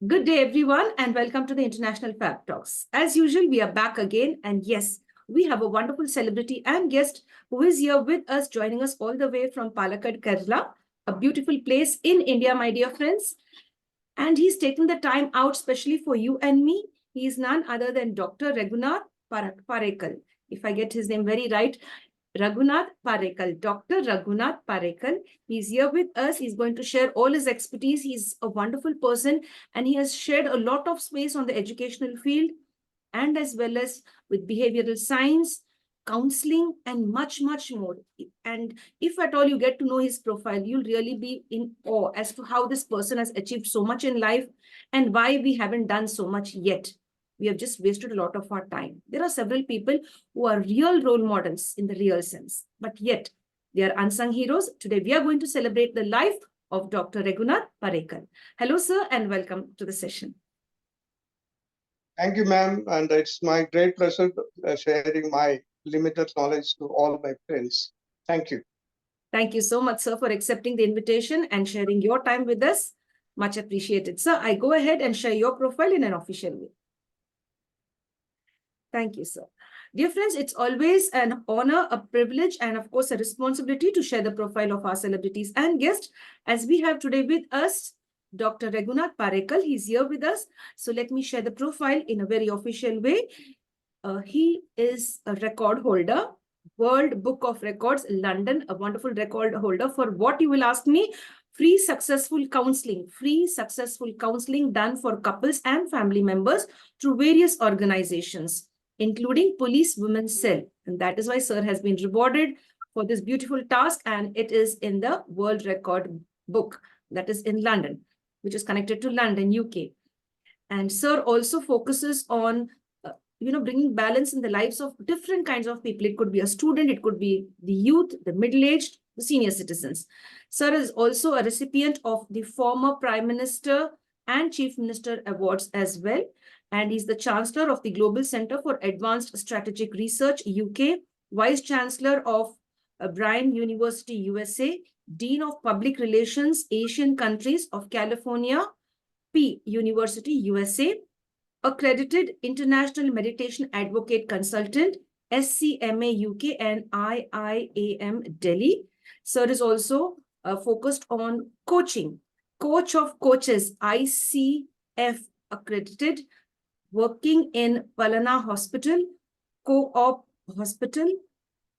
Good day, everyone, and welcome to the International Fab Talks. As usual, we are back again, and yes, we have a wonderful celebrity and guest who is here with us, joining us all the way from Palakkad, Kerala, a beautiful place in India, my dear friends. And he's taking the time out specially for you and me. He is none other than Dr. Regunath Parakkal. If I get his name very right, Regunath Parakkal, Dr. Regunath Parakkal. He's here with us. He's going to share all his expertise. He's a wonderful person, and he has shared a lot of space on the educational field and as well as with behavioral science, counseling, and much, much more. And if at all you get to know his profile, you'll really be in awe as to how this person has achieved so much in life and why we haven't done so much yet. We have just wasted a lot of our time. There are several people who are real role models in the real sense, but yet they are unsung heroes. Today, we are going to celebrate the life of Dr. Regunath Parakkal. Hello, sir, and welcome to the session. Thank you, ma'am. And it's my great pleasure sharing my limited knowledge to all my friends. Thank you. Thank you so much, sir, for accepting the invitation and sharing your time with us. Much appreciated. Sir, I go ahead and share your profile in an official way. Thank you, sir. Dear friends, it's always an honor, a privilege, and of course, a responsibility to share the profile of our celebrities and guests. As we have today with us, Dr. Regunath Parakkal. He's here with us. So let me share the profile in a very official way. He is a record holder, World Book of Records, London, a wonderful record holder for what you will ask me, free successful counseling done for couples and family members through various organizations, including Police Women's Cell. And that is why sir has been rewarded for this beautiful task. And it is in the World Record Book that is in London, which is connected to London, UK. And sir also focuses on bringing balance in the lives of different kinds of people. It could be a student, it could be the youth, the middle-aged, the senior citizens. Sir is also a recipient of the former Prime Minister and Chief Minister awards as well. And he's the Chancellor of the Global Center for Advanced Strategic Research, UK, Vice Chancellor of Brainae University, USA, Dean of Public Relations, Asian Countries of California, P University, USA, Accredited International Meditation Advocate Consultant, SCMA UK and IIAM Delhi. Sir is also focused on coaching, Coach of Coaches, ICF Accredited, working in Palana Hospital, Co-op Hospital,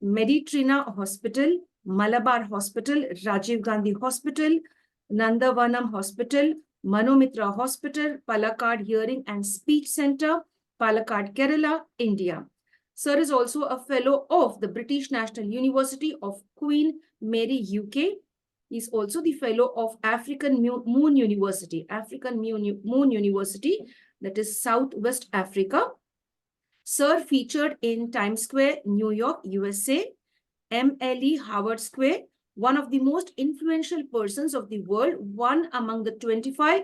Meditrina Hospital, Malabar Hospital, Rajeev Gandhi Hospital, Nandhavanam Hospital, Manomithra Hospital, Palakkad Hearing and Speech Center, Palakkad, Kerala, India. Sir is also a fellow of the British National University of Queen Mary, UK. He's also the fellow of African Moon University, that is Southwest Africa. Sir featured in Times Square, New York, USA, MLE Howard Square, one of the most influential persons of the world, one among the 25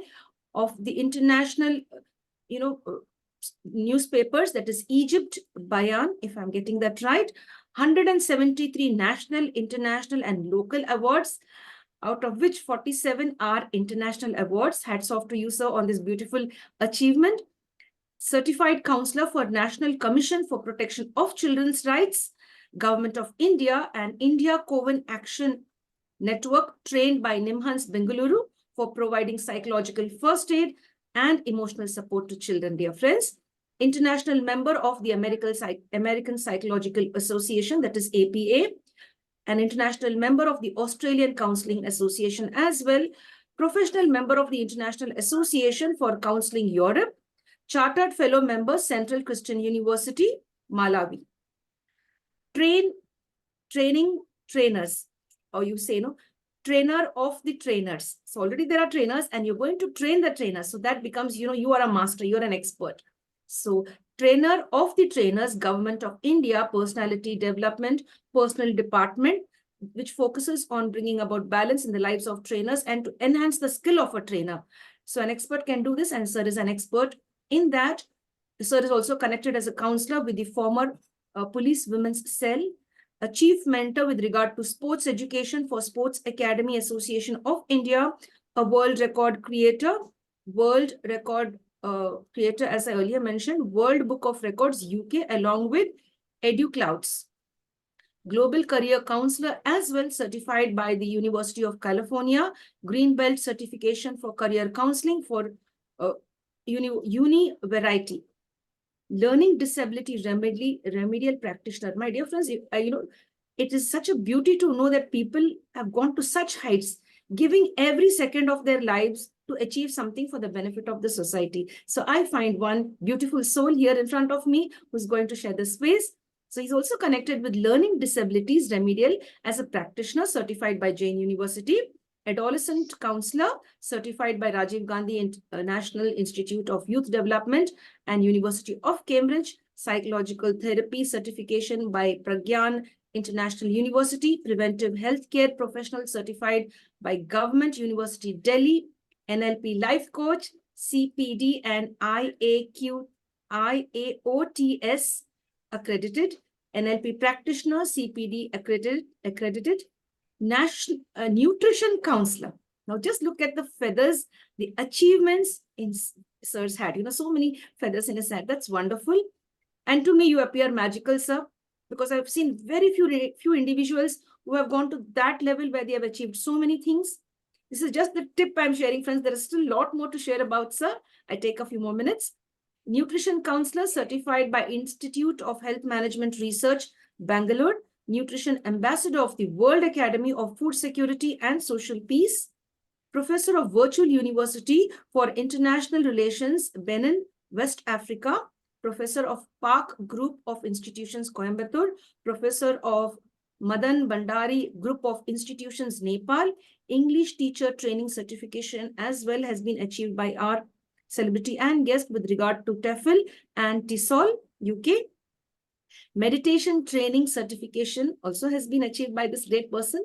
of the international, newspapers, that is Egypt Bayan, if I'm getting that right, 173 national, international, and local awards, out of which 47 are international awards. Hats off to you, sir, on this beautiful achievement. Certified Counselor for National Commission for Protection of Children's Rights, Government of India and India Coven Action Network, trained by Nimhans Bengaluru for providing psychological first aid and emotional support to children, dear friends. International member of the American Psychological Association, that is APA, an international member of the Australian Counselling Association as well, professional member of the International Association for Counselling Europe, chartered fellow member, Central Christian University, Malawi. Training trainers, or you say, trainer of the trainers. So already there are trainers and you're going to train the trainers. So that becomes, you are a master, you're an expert. So trainer of the trainers, Government of India, Personality Development, Personal Department, which focuses on bringing about balance in the lives of trainers and to enhance the skill of a trainer. So an expert can do this, and sir is an expert in that. Sir is also connected as a counselor with the former Police Women's Cell, a chief mentor with regard to sports education for Sports Academy Association of India, a world record creator, world record creator, as I earlier mentioned, World Book of Records UK, along with EduClouds. Global Career Counselor as well, certified by the University of California, Green Belt certification for career counseling for uni variety. Learning disability remedial practitioner. My dear friends, it is such a beauty to know that people have gone to such heights, giving every second of their lives to achieve something for the benefit of the society. So I find one beautiful soul here in front of me who's going to share the space. So he's also connected with learning disabilities remedial as a practitioner certified by Jain University, adolescent counselor certified by Rajeev Gandhi National Institute of Youth Development and University of Cambridge, psychological therapy certification by Pragyan International University, preventive healthcare professional certified by Government University Delhi, NLP life coach, CPD and IAOTS accredited, NLP practitioner, CPD accredited, national nutrition counselor. Now just look at the feathers, the achievements in sir's hat. So many feathers in his hat. That's wonderful. And to me, you appear magical, sir, because I've seen very few individuals who have gone to that level where they have achieved so many things. This is just the tip I'm sharing, friends. There is still a lot more to share about, sir. I take a few more minutes. Nutrition counselor certified by Institute of Health Management Research, Bangalore. Nutrition ambassador of the World Academy of Food Security and Social Peace. Professor of Virtual University for International Relations, Benin, West Africa. Professor of Park Group of Institutions, Coimbatore. Professor of Madan Bhandari Group of Institutions, Nepal. English teacher training certification as well has been achieved by our celebrity and guest with regard to TEFL and TESOL, UK. Meditation training certification also has been achieved by this great person.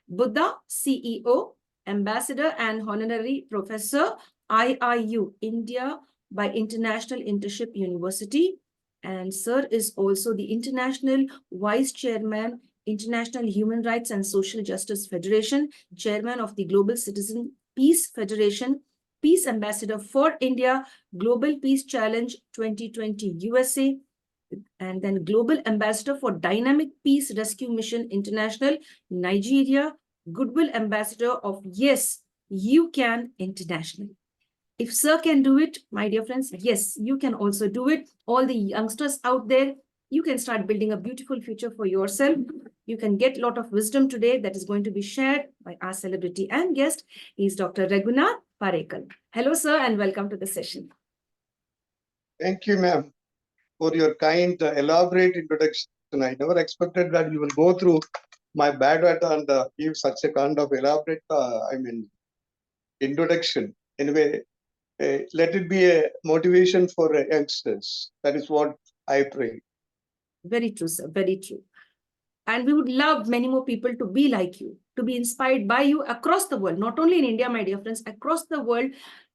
Buddha, CEO, Ambassador and Honorary Professor, IIU, India by International Internship University. And sir is also the International Vice Chairman, International Human Rights and Social Justice Federation, Chairman of the Global Citizen Peace Federation, Peace Ambassador for India, Global Peace Challenge 2020 USA, and then Global Ambassador for Dynamic Peace Rescue Mission International, Nigeria, Goodwill Ambassador of Yes, You Can International. If sir can do it, my dear friends, yes, you can also do it. All the youngsters out there, you can start building a beautiful future for yourself. You can get a lot of wisdom today that is going to be shared by our celebrity and guest. He is Dr. Regunath Parakkal. Hello, sir, and welcome to the session. Thank you, ma'am, for your kind, elaborate introduction. I never expected that you will go through my biodata and give such a kind of elaborate, introduction. Anyway, let it be a motivation for youngsters. That is what I pray. Very true, sir. Very true. And we would love many more people to be like you, to be inspired by you across the world, not only in India, my dear friends, across the world.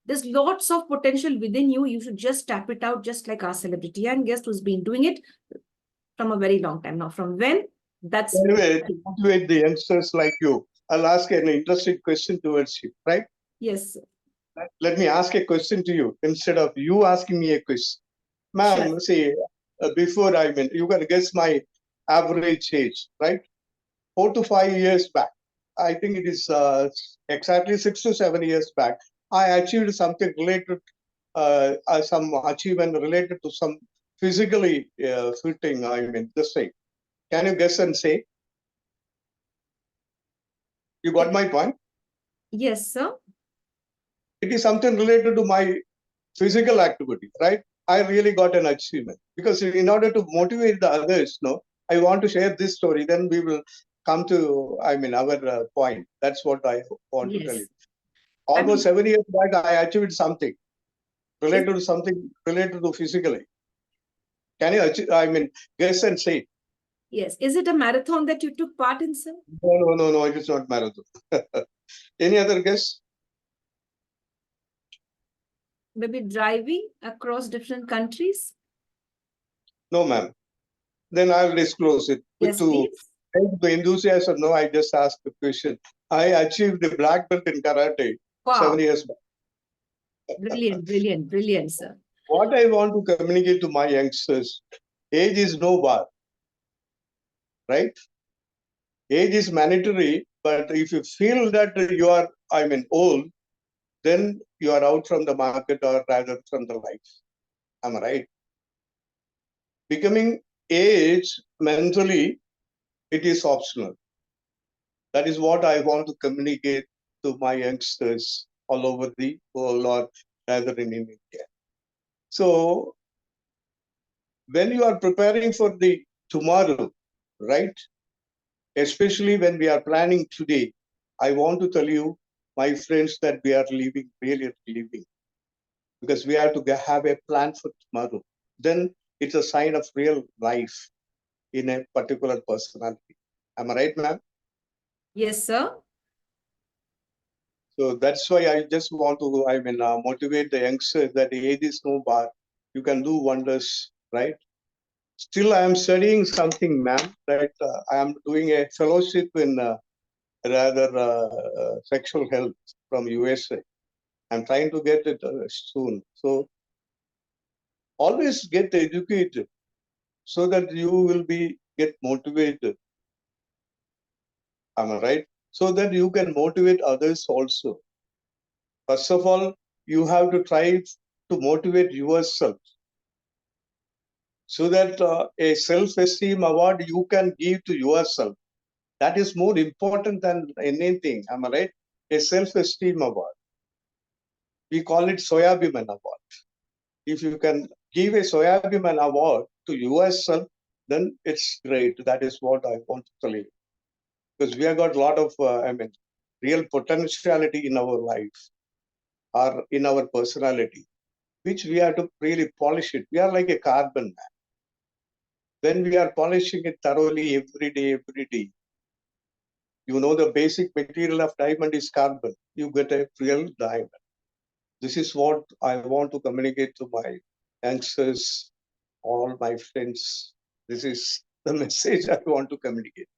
There's lots of potential within you. You should just tap it out, just like our celebrity and guest who's been doing it from a very long time now. From when? That's anyway, to motivate the youngsters like you, I'll ask an interesting question towards you, right? Yes, sir. Let me ask a question to you instead of you asking me a question. Ma'am, Sure. see, before you can guess my average age, right? 4 to 5 years back. I think it is exactly 6 to 7 years back. I achieved something related, some achievement related to some physically fitting, this thing. Can you guess and say? You got my point? Yes, sir. It is something related to my physical activity, right? I really got an achievement because in order to motivate the others, I want to share this story. Then we will come to, our point. That's what I want to tell you. Almost 7 years back, I achieved something related to something related to physically. Can you achieve, guess and say? Yes. Is it a marathon that you took part in, sir? No. It is not marathon. Any other guess? Maybe driving across different countries? No, ma'am. Then I'll disclose it. Yes, please. The enthusiasm, no, I just asked the question. I achieved the black belt in karate 7 years back. Brilliant, brilliant, brilliant, sir. What I want to communicate to my youngsters, age is no bar, right? Age is mandatory, but if you feel that you are, old, then you are out from the market or rather from the life. Am I right? Becoming age mentally, it is optional. That is what I want to communicate to my youngsters all over the world or rather in India. So when you are preparing for the tomorrow, right? Especially when we are planning today, I want to tell you, my friends, that we are really living, because we have to have a plan for tomorrow. Then it's a sign of real life in a particular personality. Am I right, ma'am? Yes, sir. So that's why I just want to, motivate the youngsters that age is no bar. You can do wonders, right? Still, I am studying something, ma'am. Right? I am doing a fellowship in sexual health from USA. I'm trying to get it soon. So always get educated so that you will get motivated. Am I right? So that you can motivate others also. First of all, you have to try to motivate yourself so that a self-esteem award you can give to yourself. That is more important than anything. Am I right? A self-esteem award. We call it Soyabiman Award. If you can give a Soyabiman Award to yourself, then it's great. That is what I want to tell you. Because we have got a lot of, real potentiality in our life or in our personality, which we have to really polish it. We are like a carbon. When we are polishing it thoroughly every day, you know the basic material of diamond is carbon. You get a real diamond. This is what I want to communicate to my youngsters, all my friends. This is the message I want to communicate.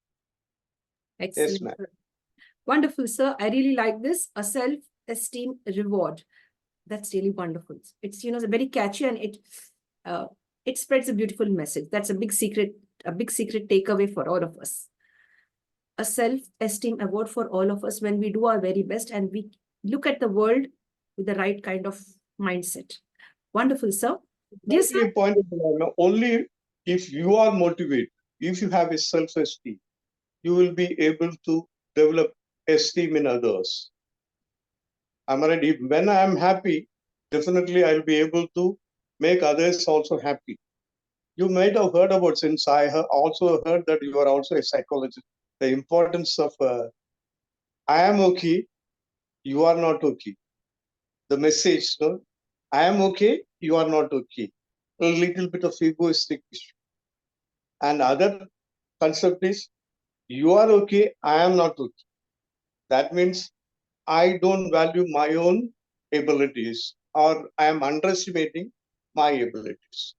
Yes, Excellent. ma'am. Wonderful, sir. I really like this. A self-esteem reward. That's really wonderful. It's, very catchy, and it spreads a beautiful message. That's a big secret takeaway for all of us. A self-esteem award for all of us when we do our very best and we look at the world with the right kind of mindset. Wonderful, sir. Dear sir. Rightly pointed out, only if you are motivated, if you have a self-esteem, you will be able to develop esteem in others. I'm right. When I am happy, definitely I'll be able to make others also happy. You might have heard about, since I have also heard that you are also a psychologist, the importance of I am okay, you are not okay. The message, no? I am okay, you are not okay. A little bit of egoistic issue. And other concept is you are okay, I am not okay. That means I don't value my own abilities or I am underestimating my abilities.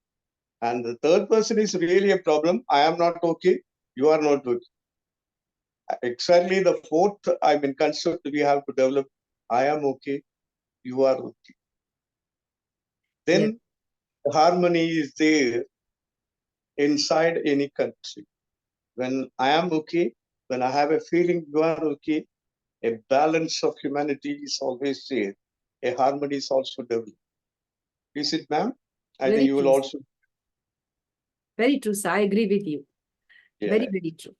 And the third person is really a problem. I am not okay, you are not okay. Exactly the fourth, concept we have to develop. I am okay, you are okay. Then harmony is there inside any country. When I am okay, when I have a feeling you are okay, a balance of humanity is always there. A harmony is also developed. Is it, ma'am? I think Very you will true. also. Very true, sir. I agree with you. Very, Yeah. very true.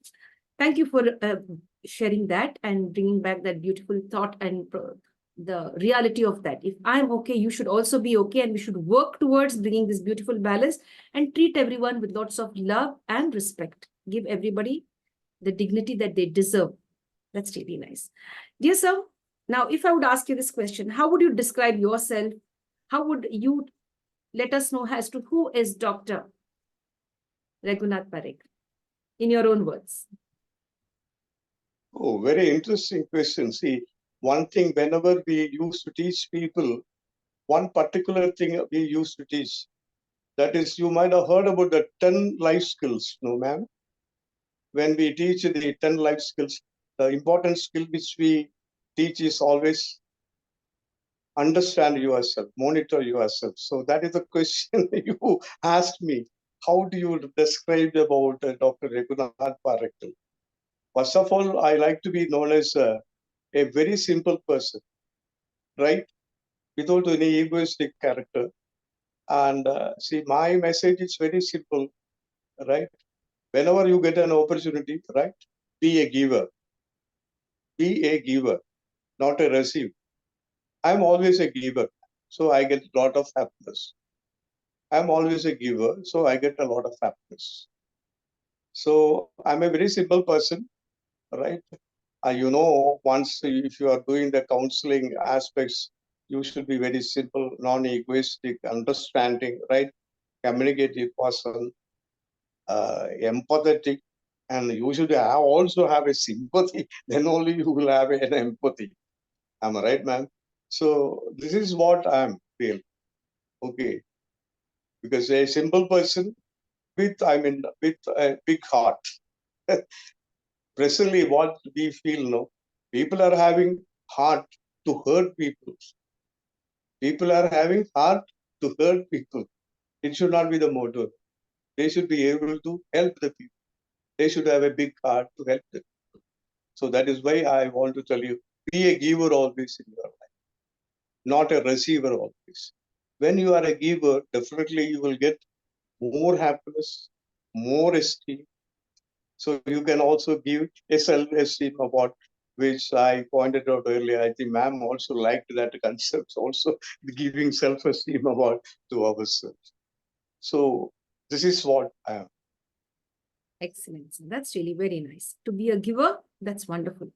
Thank you for sharing that and bringing back that beautiful thought and the reality of that. If I'm okay, you should also be okay, and we should work towards bringing this beautiful balance and treat everyone with lots of love and respect. Give everybody the dignity that they deserve. That's really nice. Dear sir, now if I would ask you this question, how would you describe yourself? How would you let us know as to who is Dr. Regunath Parakkal in your own words? Oh, very interesting question. See, one thing, whenever we used to teach people, one particular thing we used to teach, that is, you might have heard about the 10 life skills, no, ma'am? When we teach the 10 life skills, the important skill which we teach is always understand yourself, monitor yourself. So that is the question you asked me. How do you describe about Dr. Regunath Parakkal? First of all, I like to be known as a very simple person, right? Without any egoistic character. And see, my message is very simple, right? Whenever you get an opportunity, right? Be a giver. Be a giver, not a receiver. I'm always a giver, so I get a lot of happiness. I'm always a giver, so I get a lot of happiness. So I'm a very simple person, right? Once if you are doing the counseling aspects, you should be very simple, non-egoistic, understanding, right? Communicative person, empathetic, and you should also have a sympathy. Then only you will have an empathy. Am I right, ma'am? So this is what I'm feel. Okay, because a simple person with a big heart. Presently, what we feel, no, people are having heart to hurt people. People are having heart to hurt people. It should not be the motto. They should be able to help the people. They should have a big heart to help them. So that is why I want to tell you, be a giver always in your life, not a receiver always. When you are a giver, definitely you will get more happiness, more esteem. So you can also give a self-esteem award, which I pointed out earlier. I think ma'am also liked that concept, also giving self-esteem award to ourselves. So this is what I am. Excellent. That's really very nice. To be a giver, that's wonderful.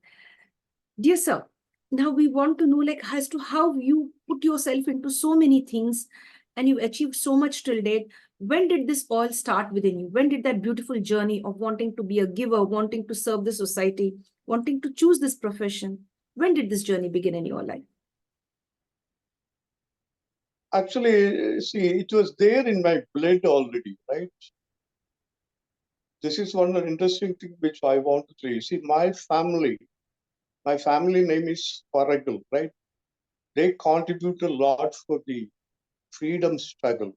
Dear sir, now we want to know like as to how you put yourself into so many things and you achieved so much till date. When did this all start within you? When did that beautiful journey of wanting to be a giver, wanting to serve the society, wanting to choose this profession, when did this journey begin in your life? Actually, see, it was there in my blood already, right? This is one interesting thing which I want to tell you. See, my family name is Parakkal, right? They contribute a lot for the freedom struggle,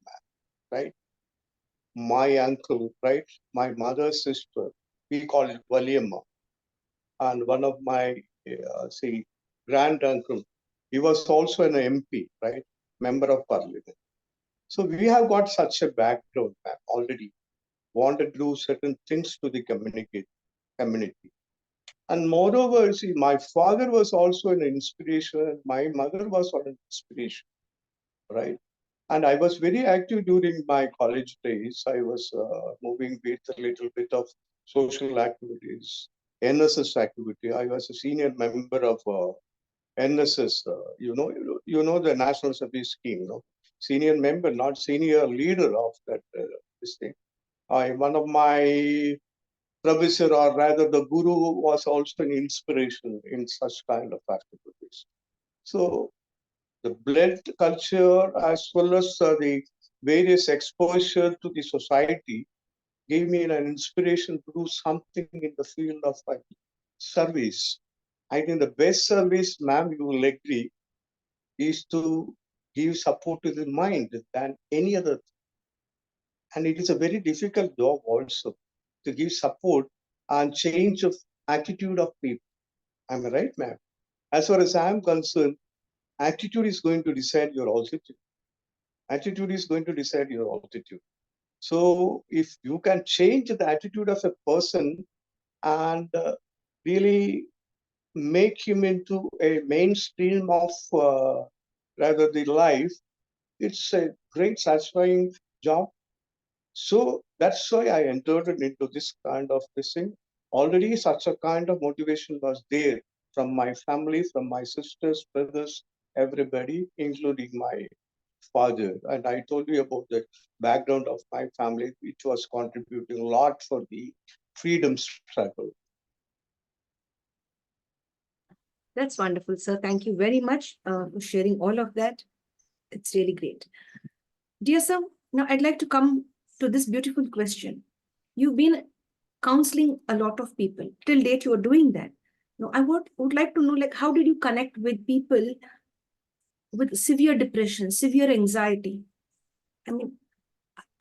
right? My uncle, right? My mother's sister, we call it Valiamma. And one of my, grand uncle, he was also an MP, right? Member of Parliament. So we have got such a background already. Wanted to do certain things to the community. And moreover, see, my father was also an inspiration. My mother was an inspiration, right? And I was very active during my college days. I was moving with a little bit of social activities, NSS activity. I was a senior member of NSS. The National Service Scheme. Senior member, not senior leader of that this thing. One of my professor, or rather the guru, was also an inspiration in such kind of activities. So the blood culture as well as the various exposure to the society gave me an inspiration to do something in the field of service. I think the best service, ma'am, you will agree, is to give support to the mind than any other. And it is a very difficult job also to give support and change of attitude of people. Am I right, ma'am? As far as I am concerned, attitude is going to decide your altitude. Attitude is going to decide your altitude. So if you can change the attitude of a person and really make him into a mainstream of rather the life, it's a great satisfying job. So that's why I entered into this kind of this thing. Already such a kind of motivation was there from my family, from my sisters, brothers, everybody, including my father. And I told you about the background of my family, which was contributing a lot for the freedom struggle. That's wonderful, sir. Thank you very much for sharing all of that. It's really great. Dear sir, now I'd like to come to this beautiful question. You've been counseling a lot of people. Till date, you are doing that. Now, I would like to know, like, how did you connect with people with severe depression, severe anxiety. I mean,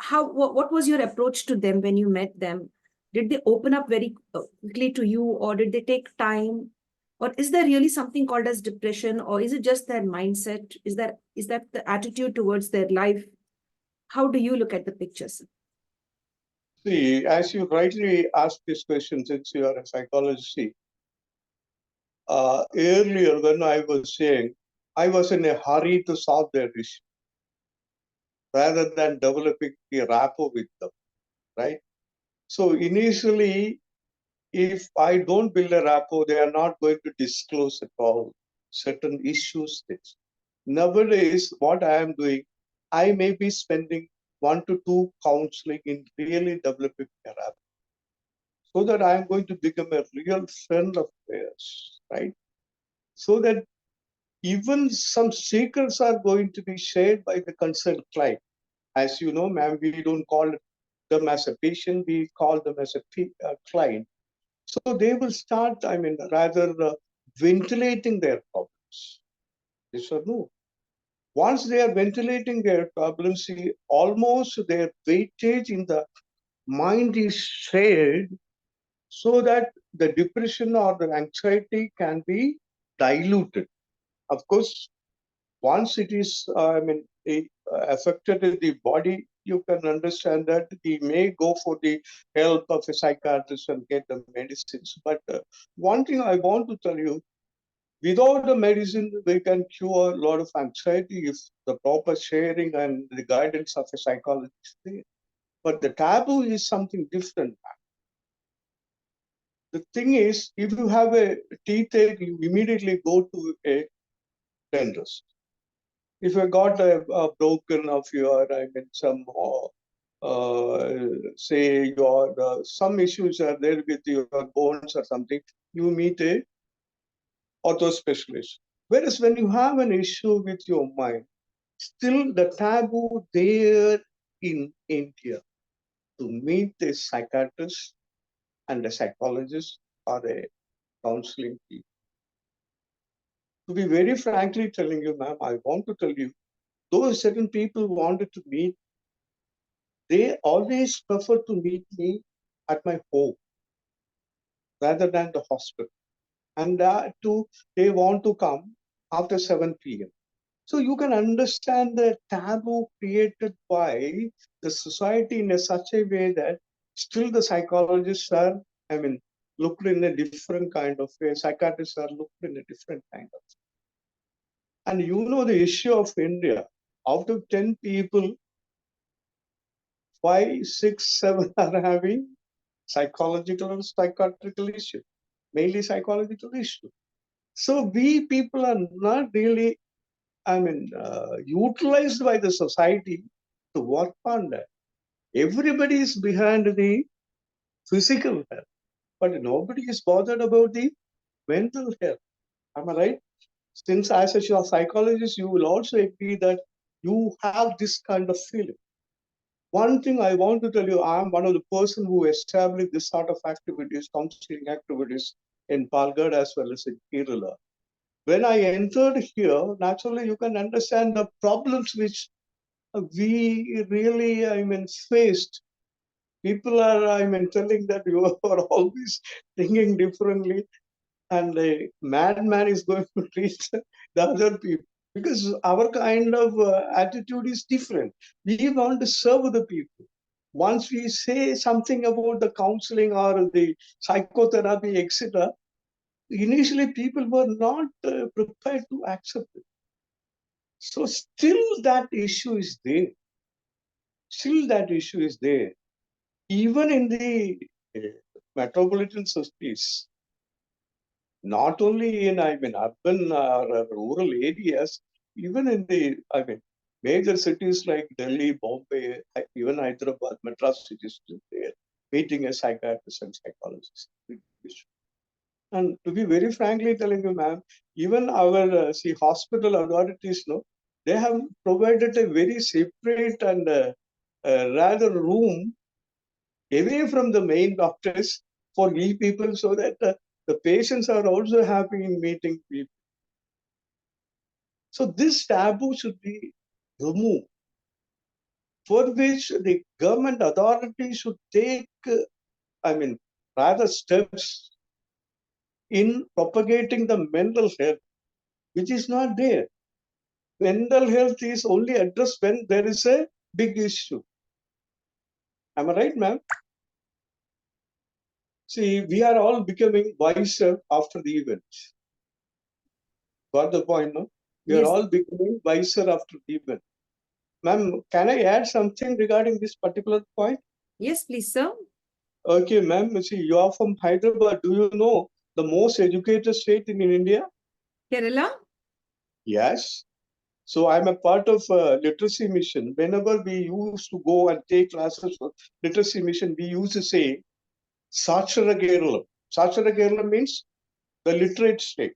what was your approach to them when you met them? Did they open up very quickly to you, or did they take time? Or is there really something called as depression, or is it just their mindset? Is that the attitude towards their life? How do you look at the pictures? See, as you rightly asked this question, since you are a psychologist, see, earlier when I was saying I was in a hurry to solve their issue rather than developing a rapport with them, right? So initially, if I don't build a rapport, they are not going to disclose at all certain issues. Nowadays, what I am doing, I may be spending 1 to 2 counseling in really developing a rapport, so that I am going to become a real friend of theirs, right? So that even some secrets are going to be shared by the concerned client. As you know, ma'am, we don't call them as a patient, we call them as a client. So they will start, rather ventilating their problems. Yes or no? Once they are ventilating their problems, see, almost their weightage in the mind is shared so that the depression or the anxiety can be diluted. Of course, once it is, affected in the body, you can understand that he may go for the help of a psychiatrist and get the medicines. But one thing I want to tell you, without the medicine, we can cure a lot of anxiety if the proper sharing and the guidance of a psychologist is there. But the taboo is something different. The thing is, if you have a toothache, you immediately go to a dentist. If you got a broken of your, some, say your, some issues are there with your bones or something, you meet a ortho specialist. Whereas when you have an issue with your mind, still the taboo there in India to meet a psychiatrist and a psychologist or a counseling people. To be very frankly telling you, ma'am, I want to tell you, those certain people wanted to meet, they always prefer to meet me at my home rather than the hospital. And that too, they want to come after 7 p.m. So you can understand the taboo created by the society in such a way that still the psychologists are, looked in a different kind of way. Psychiatrists are looked in a different kind of way. And you know the issue of India, out of 10 people, 5, 6, 7 are having psychological or psychiatrical issue, mainly psychological issue. So we people are not really, utilized by the society to work on that. Everybody is behind the physical health, but nobody is bothered about the mental health. Am I right? Since as a psychologist, you will also agree that you have this kind of feeling. One thing I want to tell you, I'm one of the person who established this sort of activities, counseling activities in Palakkad as well as in Kerala. When I entered here, naturally you can understand the problems which we really, faced. People are, telling that you are always thinking differently, and a madman is going to treat the other people because our kind of attitude is different. We want to serve the people. Once we say something about the counseling or the psychotherapy, etc., initially people were not prepared to accept it. So still that issue is there. Still that issue is there. Even in the metropolitan cities, not only in urban or rural areas, even in the major cities like Delhi, Bombay, even Hyderabad, Madras cities still there, meeting a psychiatrist and psychologist. And to be very frankly telling you, ma'am, even our hospital authorities, no, they have provided a very separate and rather room away from the main doctors for we people, so that the patients are also happy in meeting people. So this taboo should be removed, for which the government authority should take, rather steps in propagating the mental health, which is not there. Mental health is only addressed when there is a big issue. Am I right, ma'am? See, we are all becoming wiser after the event. Got the point, no? We are Yes, all becoming wiser after the event. Ma'am, can I add something regarding this particular point? yes, please, sir. Okay, ma'am. See, you are from Hyderabad. Do you know the most educated state in India? Kerala? Yes. So I'm a part of a literacy mission. Whenever we used to go and take classes for literacy mission, we used to say Sachara Kerala. Sachara Kerala means the literate state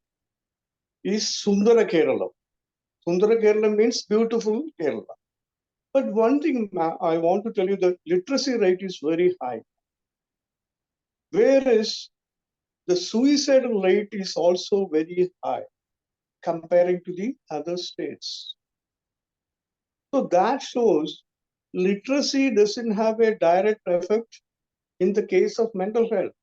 is Sundara Kerala. Sundara Kerala means beautiful Kerala. But one thing I want to tell you, the literacy rate is very high. Whereas the suicidal rate is also very high comparing to the other states. So that shows literacy doesn't have a direct effect in the case of mental health.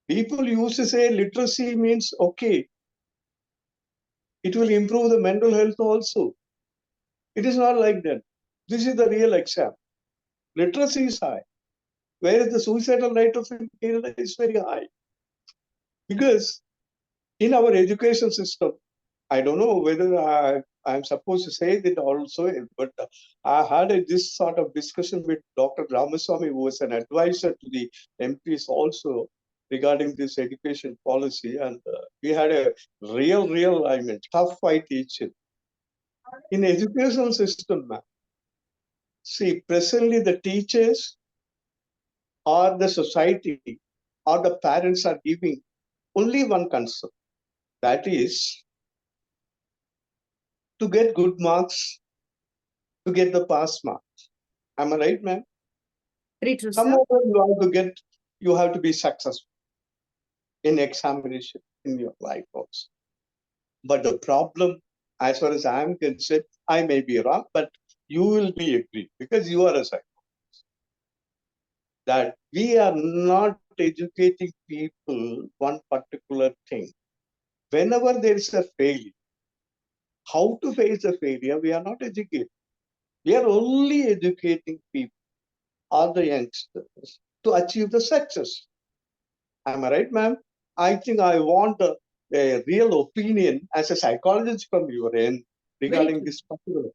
People used to say literacy means okay, it will improve the mental health also. It is not like that. This is the real example. Literacy is high, whereas the suicidal rate of Kerala is very high. Because in our education system, I don't know whether I'm supposed to say that also, but I had this sort of discussion with Dr. Ramaswamy, who was an advisor to the MPs also regarding this education policy. And we had a real, tough fight each other. In educational system, see, presently the teachers or the society or the parents are giving only one concern. That is to get good marks, to get the pass marks. Am I right, ma'am? Very true, Some sir. of them you have to be successful in examination in your life also. But the problem, as far as I'm concerned, I may be wrong, but you will be agreed because you are a psychologist, that we are not educating people one particular thing. Whenever there is a failure, how to face the failure, we are not educating. We are only educating people or the youngsters to achieve the success. Am I right, ma'am? I think I want a real opinion as a psychologist from your end Very regarding true. this particular.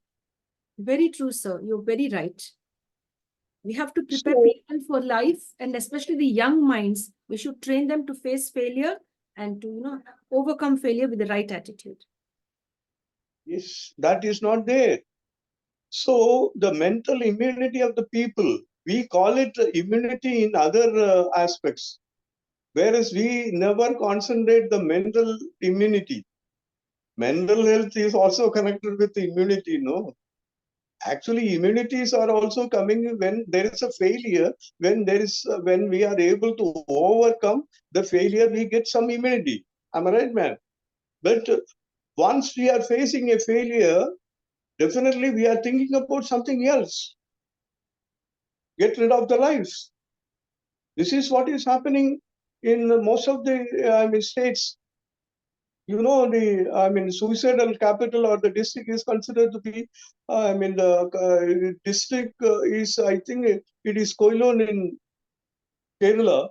Very true, sir. You're very right. We have to prepare So, people for life, and especially the young minds. We should train them to face failure and to, overcome failure with the right attitude. yes, that is not there. So, the mental immunity of the people, we call it immunity in other aspects, whereas we never concentrate the mental immunity. Mental health is also connected with immunity, no? Actually, immunities are also coming when there is a failure. When we are able to overcome the failure, we get some immunity. Am I right, man? But once we are facing a failure, definitely we are thinking about something else. Get rid of the lives. This is what is happening in most of the states. Suicidal capital or the district is considered to be, the district is, I think it is Koilon in Kerala,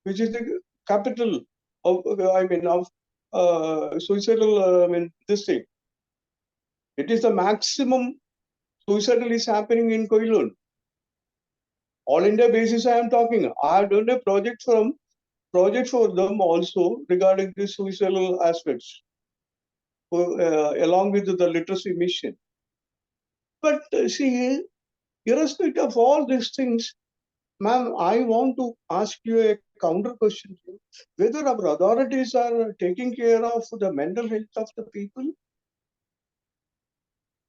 which is the capital of suicidal, district. It is the maximum suicidal is happening in Koilon. All India basis I am talking. I have done a project for them also regarding the suicidal aspects, along with the literacy mission. But see, irrespective of all these things, ma'am, I want to ask you a counter question: whether our authorities are taking care of the mental health of the people?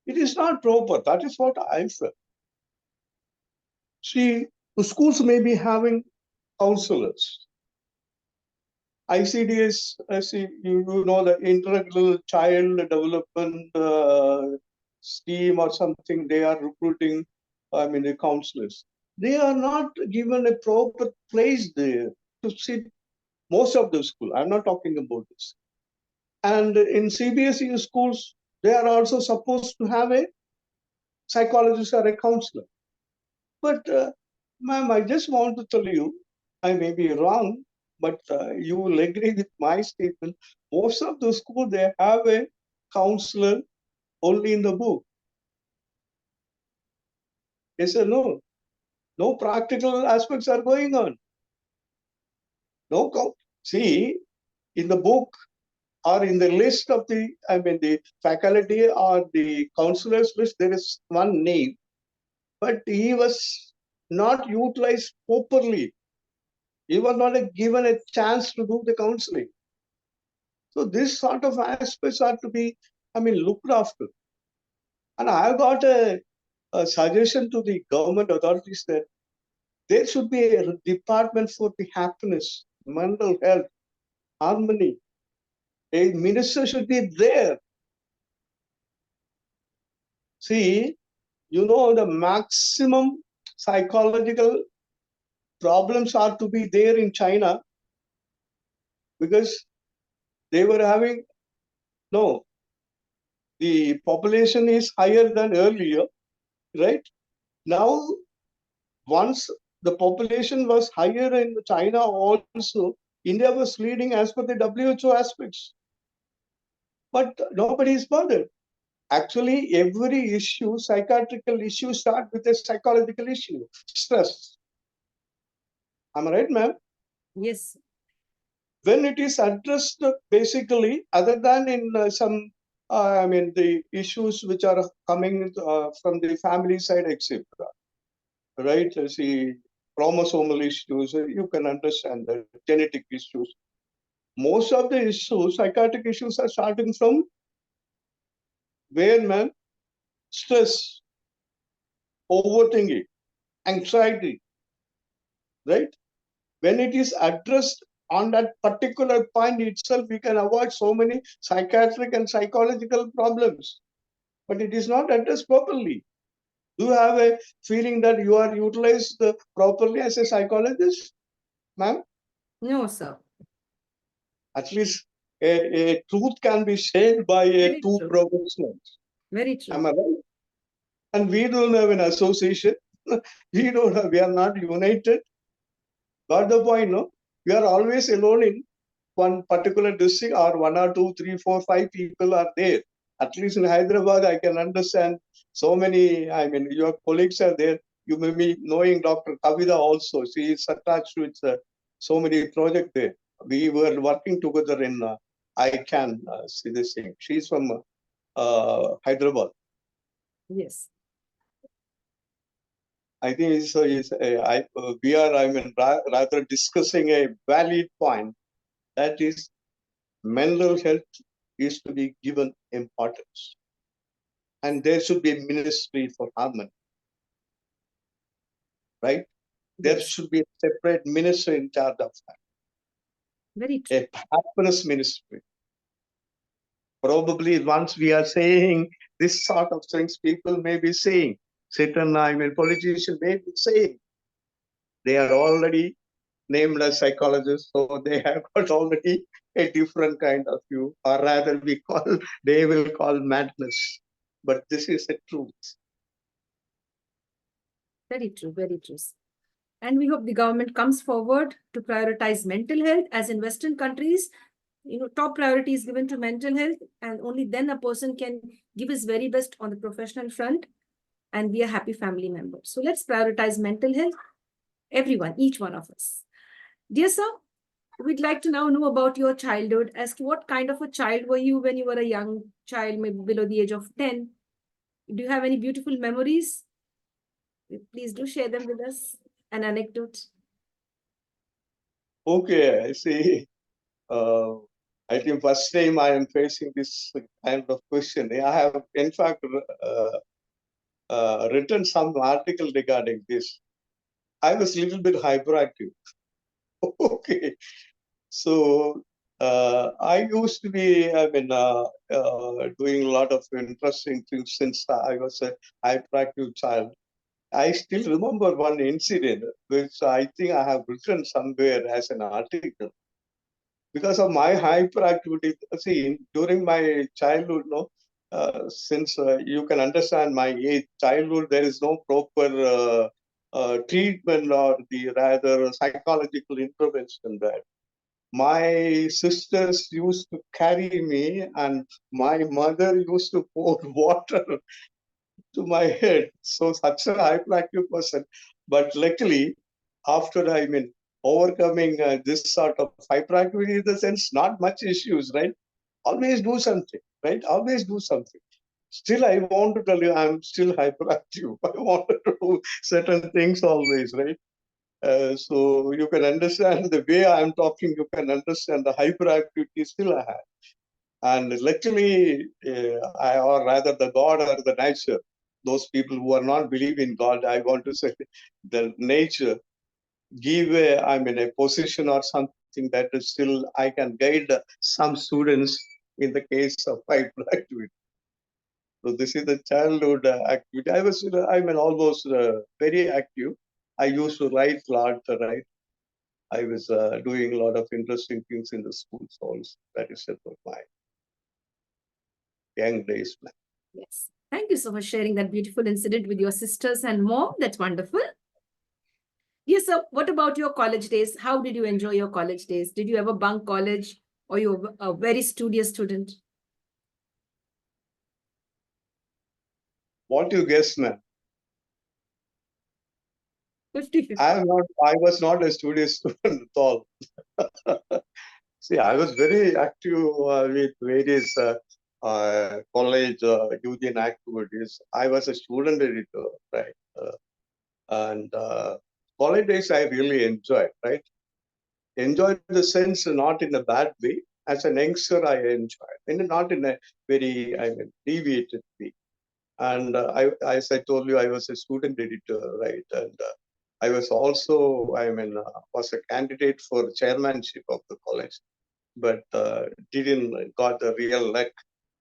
It is not proper. That is what I feel. See, the schools may be having counselors. ICDS, you know, the Integral Child Development Scheme or something, they are recruiting, the counselors. They are not given a proper place there to sit. Most of the school, I'm not talking about this. And in CBSE schools, they are also supposed to have a psychologist or a counselor. But, ma'am, I just want to tell you, I may be wrong, but you will agree with my statement. Most of the schools, they have a counselor only in the book. Yes or no? No practical aspects are going on. See, in the book or in the list of the faculty or the counselors list, there is one name, but he was not utilized properly. He was not given a chance to do the counseling. So this sort of aspects are to be, looked after. And I got a suggestion to the government authorities that there should be a department for the happiness, mental health, harmony. A minister should be there. See, you know, the maximum psychological problems are to be there in China because they were having, no, the population is higher than earlier, right? Now, once the population was higher in China also, India was leading as per the WHO aspects. But nobody is bothered. Actually, every issue, psychiatrical issue, start with a psychological issue, stress. Am I right, ma'am? Yes. When it is addressed basically, other than in the issues which are coming from the family side, etc. Right? See, chromosomal issues, you can understand the genetic issues. Most of the issues, psychiatric issues, are starting from where, man? Stress, overthinking, anxiety, right? When it is addressed on that particular point itself, we can avoid so many psychiatric and psychological problems. But it is not addressed properly. Do you have a feeling that you are utilized properly as a psychologist, ma'am? No, sir. At least a truth can be shared by Very two true. professionals. Very true. Am I right? And we don't have an association. We are not united. Got the point, no? We are always alone in one particular district, or 1 or 2, 3, 4, 5 people are there. At least in Hyderabad, I can understand so many, your colleagues are there. You may be knowing Dr. Kavita also. She is attached with so many projects there. We were working together in IIAM, see this thing. She's from Hyderabad. Yes. I think we are rather discussing a valid point. That is, mental health is to be given importance. And there should be a ministry for harmony. Right? There Yes. should be a separate minister in charge of that. Very true. A happiness ministry. Probably once we are saying this sort of things, people may be saying, certain politicians may be saying, they are already named as psychologists, so they have got already a different kind of view, or rather they will call madness. But this is the truth. Very true. Very true. And we hope the government comes forward to prioritize mental health, as in Western countries, top priority is given to mental health, and only then a person can give his very best on the professional front and be a happy family member. So let's prioritize mental health, everyone, each one of us. Dear sir, we'd like to now know about your childhood, as to what kind of a child were you when you were a young child, maybe below the age of 10. Do you have any beautiful memories? Please do share them with us, an anecdote. Okay, I see. I think first time I am facing this kind of question. I have, in fact, written some article regarding this. I was a little bit hyperactive. Okay. So I used to be, doing a lot of interesting things since I was a hyperactive child. I still remember one incident which I think I have written somewhere as an article. Because of my hyperactivity, see, during my childhood, since you can understand my age, childhood, there is no proper treatment or the rather psychological intervention there. My sisters used to carry me, and my mother used to pour water to my head. So such a hyperactive person. But luckily, after overcoming this sort of hyperactivity in the sense, not much issues, right? Always do something, right? Always do something. Still, I want to tell you, I'm still hyperactive. I wanted to do certain things always, right? So you can understand the way I'm talking, you can understand the hyperactivity still I have. And luckily, or rather the God or the nature, those people who are not believe in God, I want to say the nature give a position or something that is still I can guide some students in the case of hyperactivity. So this is the childhood activity. I was, almost very active. I used to write a lot, right? I was doing a lot of interesting things in the schools also. That is about my young days. Yes. Thank you so much for sharing that beautiful incident with your sisters and mom. That's wonderful. Yes, sir. What about your college days? How did you enjoy your college days? Did you ever bunk college or you were a very studious student? What you guess, man? 50-50. I was not a studious student at all. See, I was very active with various college union activities. I was a student editor, right? And college days I really enjoyed, right? Enjoyed the sense not in a bad way. As an youngster, I enjoyed, and not in a very, deviated way. And as I told you, I was a student editor, right? And I was also, was a candidate for chairmanship of the college, but didn't got the real luck,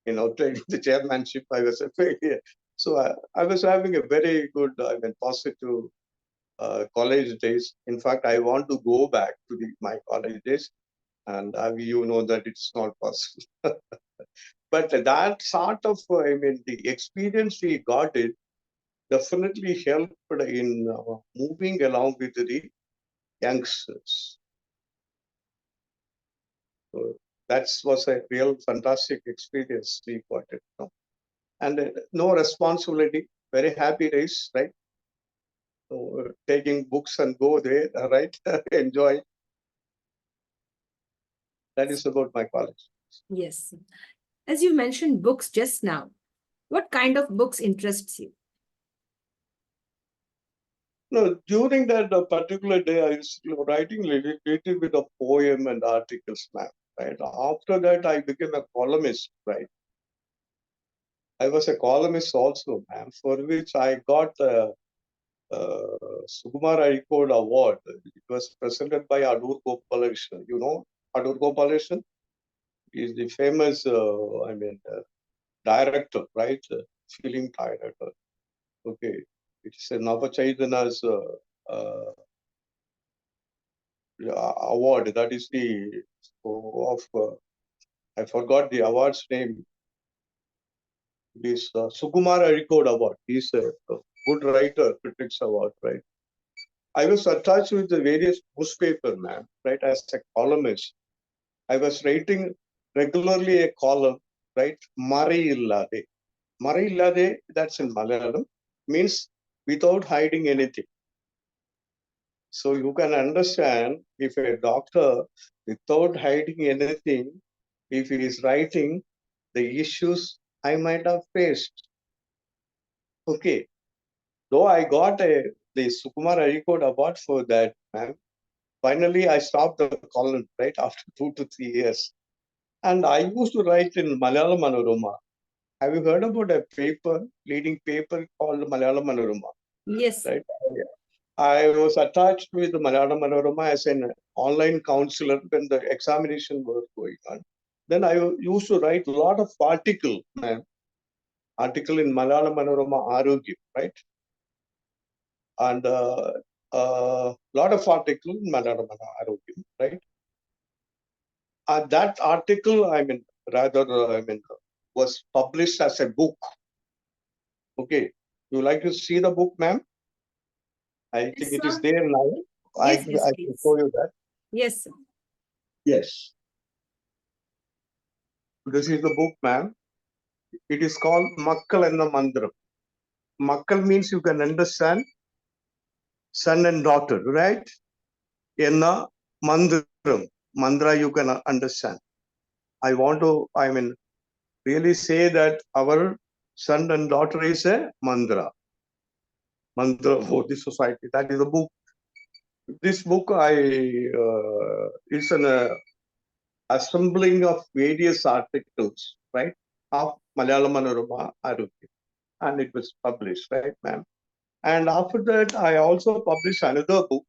taking the chairmanship. I was a failure. So I was having a very good, positive college days. In fact, I want to go back to my college days, and you know that it's not possible. But that sort of, the experience we got it definitely helped in moving along with the youngsters. So that was a real fantastic experience we got it. And no responsibility, very happy days, right? So, taking books and go there, right? Enjoy. That is about my college. Yes. As you mentioned books just now, what kind of books interests you? No, during that particular day, I was writing little bit of poem and articles, ma'am. Right. After that, I became a columnist. Right. I was a columnist also, ma'am, for which I got the Sukumar Code Award. It was presented by Adur Gopalakrishnan. You know Adur Gopalakrishnan is the famous, director, right? Film director. Okay. It's a Navachaitana's award. That is the of I forgot the award's name. This Sukumar Arikode Award. He's a good writer, critics award, right? I was attached with the various newspaper, man, right? As a columnist, I was writing regularly a column, right? Mari illade. Mari illade, that's in Malayalam, means without hiding anything. So you can understand if a doctor, without hiding anything, if he is writing the issues I might have faced. Okay. Though I got the Sukumar Arikode Award for that, ma'am. Finally, I stopped the column, right, after 2 to 3 years. And I used to write in Malayalam Manorama. Have you heard about a paper, leading paper called Malayalam Manorama? Yes. Right? I was attached with the Malabar Manorama as an online counselor when the examination was going on. Then I used to write a lot of article in Malabar Manorama Arogya, right? And lot of article in Malabar Arogya, right? And that article, was published as a book. Okay, you like to see the book, ma'am? I Yes, think it sir. is there now. Yes, yes, I can please. show you that. Yes, sir. Yes. This is the book, ma'am. It is called Makkal and the Mandram. Makkal means you can understand son and daughter, right? Enna Mandram. Mandra you can understand. I want to, really say that our son and daughter is a mandra. Mantra for the society. That is the book. This book is an assembling of various articles, right, of Malayalam Manorama Arogya, and it was published, right, ma'am. And after that, I also published another book.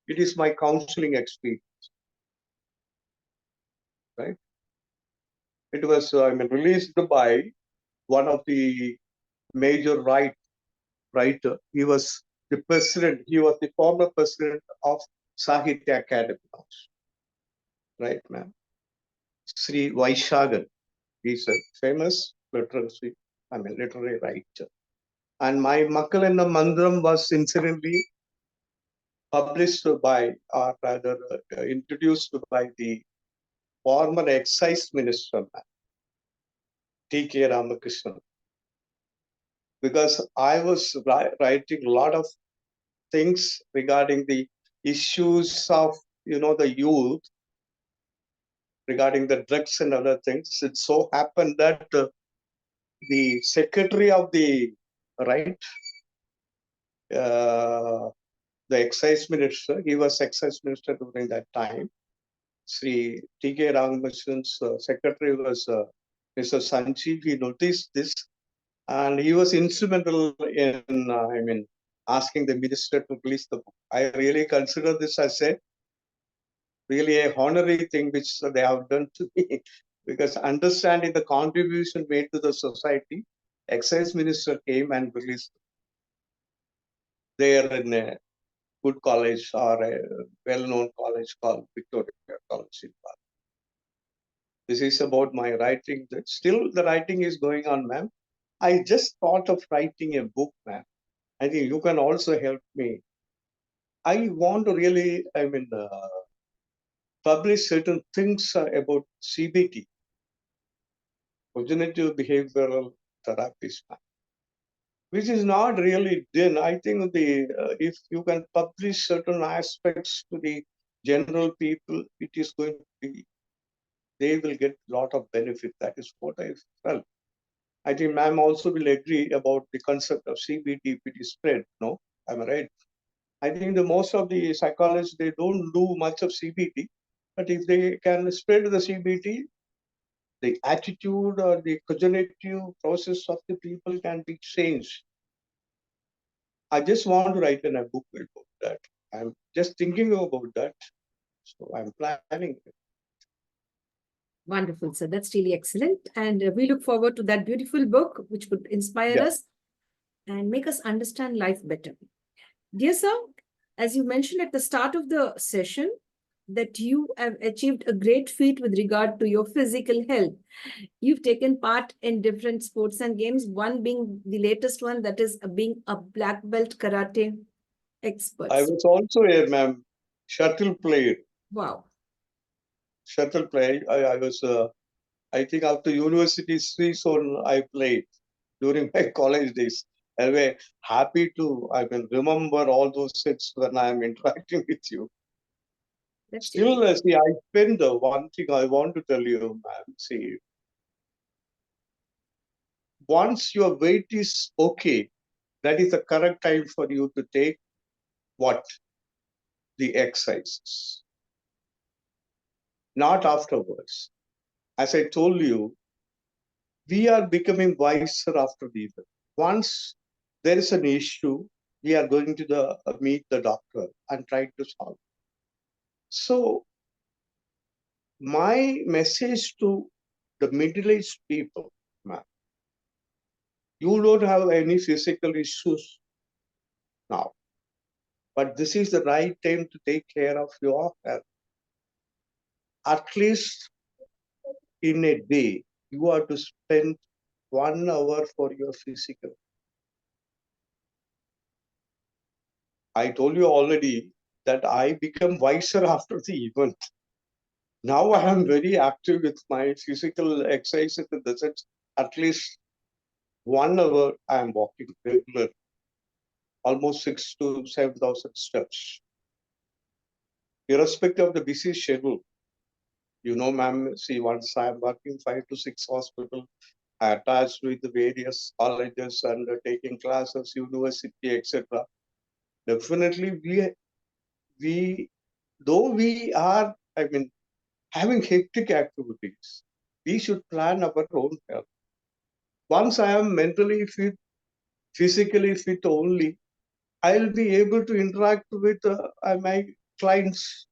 It is my counseling experience, right. It was released by one of the major writer. He was the president. He was the former president of Sahitya Academy, right, ma'am. Sri Vaishagan. He's a famous literary writer. And my Makkal and the Mandram was incidentally published by, or rather introduced by the former excise minister, T.K. Ramakrishnan. Because I was writing a lot of things regarding the issues of, the youth, regarding the drugs and other things. It so happened that the secretary of the right, the excise minister, he was excise minister during that time. Sri T.K. Ramakrishnan's secretary was Mr. Sanjeev. He noticed this, and he was instrumental in asking the minister to release the book. I really consider this as really a honorary thing which they have done to me, because understanding the contribution made to the society, excise minister came and released there in a good college, or a well-known college called Victoria College in Palana. This is about my writing. Still, the writing is going on, ma'am. I just thought of writing a book, ma'am. I think you can also help me. I want to really, publish certain things about CBT, cognitive behavioral therapies, which is not really done. I think if you can publish certain aspects to the general people, it is going to be, they will get a lot of benefit. That is what I felt. I think ma'am also will agree about the concept of CBT if it is spread. No, am I right? I think the most of the psychologists, they don't do much of CBT, but if they can spread the CBT, the attitude or the cognitive process of the people can be changed. I just want to write a book about that. I'm just thinking about that. So I'm planning it. Wonderful, sir. That's really excellent. And we look forward to that beautiful book, which would inspire us and make us understand life better. Dear sir, as you mentioned at the start of the session, that you have achieved a great feat with regard to your physical health. You've taken part in different sports and games, one being the latest one, that is being a black belt karate expert. I was also a shuttle player. Wow. Shuttle player. I was, I think after university season, I played during my college days. Anyway, happy to, remember all those things when I'm interacting with you. That's Still, see, I spend one thing I want to tell you, ma'am. See, once your weight is okay, that is the correct time for you to take what? The exercises. Not afterwards. As I told you, we are becoming wiser after the event. Once there is an issue, we are going to meet the doctor and try to solve. So my message to the middle-aged people, ma'am, you don't have any physical issues now, but this is the right time to take care of your health. At least in a day, you have to spend 1 hour for your physical. I told you already that I become wiser after the event. Now I am very active with my physical exercise in the sense at least 1 hour I am walking regular, almost 6,000 to 7,000 steps. Irrespective of the busy schedule, you know, ma'am, see, once I am working 5 to 6 hospitals, attached with the various colleges and taking classes, university, etc. Definitely, we though we are, I mean, having hectic activities, we should plan our own health. Once I am mentally fit, physically fit only, I'll be able to interact with my clients.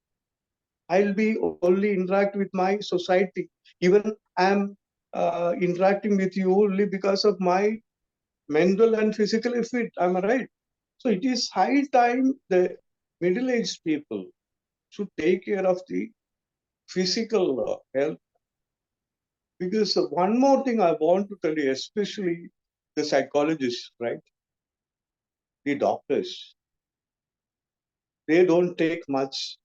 I'll be only interact with my society. Even I'm interacting with you only because of my mental and physically fit. Am I right? So it is high time the middle-aged people should take care of the physical health. Because one more thing I want to tell you, especially the psychologists, right? The doctors, they don't take much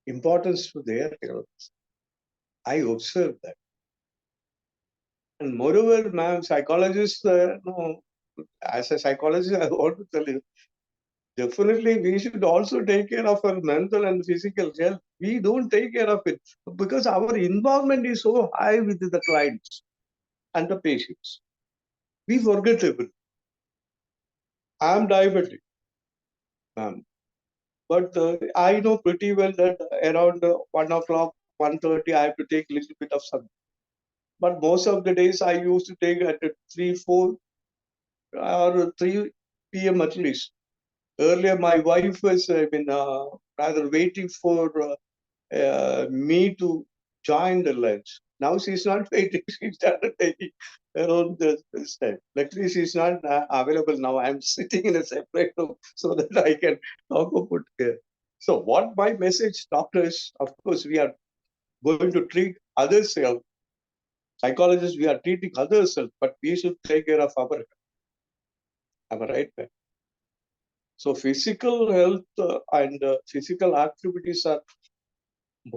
importance to their health. I observed that. And moreover, ma'am, psychologists, no, as a psychologist, I want to tell you, definitely we should also take care of our mental and physical health. We don't take care of it because our involvement is so high with the clients and the patients. We forget everything. I am diabetic, ma'am. But I know pretty well that around 1 o'clock, 1:30, I have to take a little bit of something. But most of the days I used to take at 3, 4 or 3 p.m. at least. Earlier, my wife was, rather waiting for me to join the lunch. Now she's not waiting. She started taking her own this time. Luckily, she's not available now. I'm sitting in a separate room so that I can talk about care. So, what my message, doctors, of course, we are going to treat others' health. Psychologists, we are treating others' health, but we should take care of our health. Am I right, man? So, physical health and physical activities are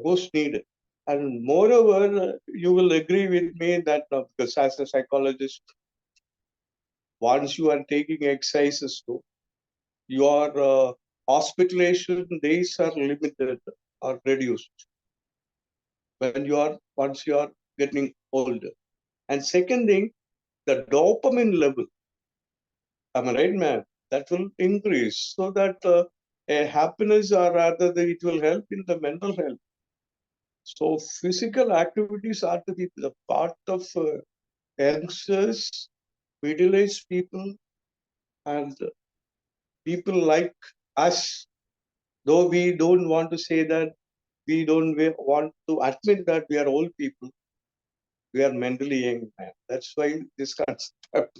most needed. And moreover, you will agree with me that because as a psychologist, once you are taking exercises, too, your hospitalization days are limited or reduced when once you are getting older. And second thing, the dopamine level, am I right, man? That will increase so that a happiness or rather it will help in the mental health. So physical activities are to be the part of youngsters, middle-aged people, and people like us. Though we don't want to say that, we don't want to admit that we are old people. We are mentally young, man. That's why this concept.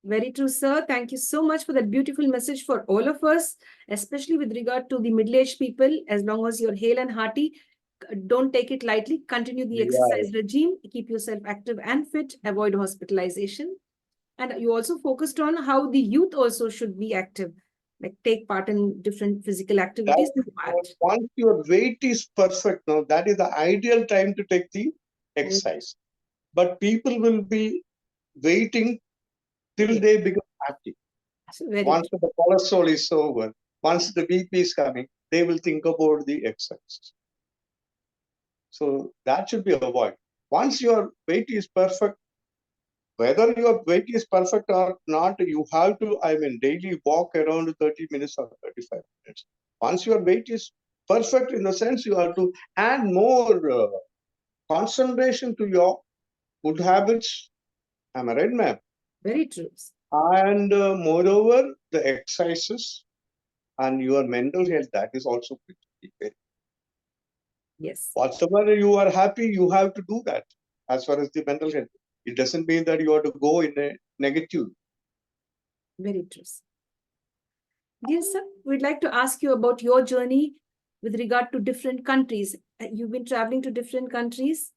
Very true, sir. Thank you so much for that beautiful message for all of us, especially with regard to the middle-aged people. As long as you're hale and hearty, don't take it lightly. Continue the exercise regime. Keep yourself active and fit. Avoid hospitalization. And you also focused on how the youth also should be active, like take part in different physical activities. Once your weight is perfect, now that is the ideal time to take the exercise. But people will be waiting till they become active. Once the cholesterol is over, once the BP is coming, they will think about the exercise. So that should be avoided. Once your weight is perfect, whether your weight is perfect or not, you have to, daily walk around 30 minutes or 35 minutes. Once your weight is perfect, in the sense you have to add more concentration to your food habits Am I right, ma'am? Very true. And moreover, the exercises and your mental health, that is also pretty. Yes. Whatever you are happy, you have to do that as far as the mental health. It doesn't mean that you have to go in a negative. Very true. Dear sir, we'd like to ask you about your journey with regard to different countries. You've been traveling to different countries.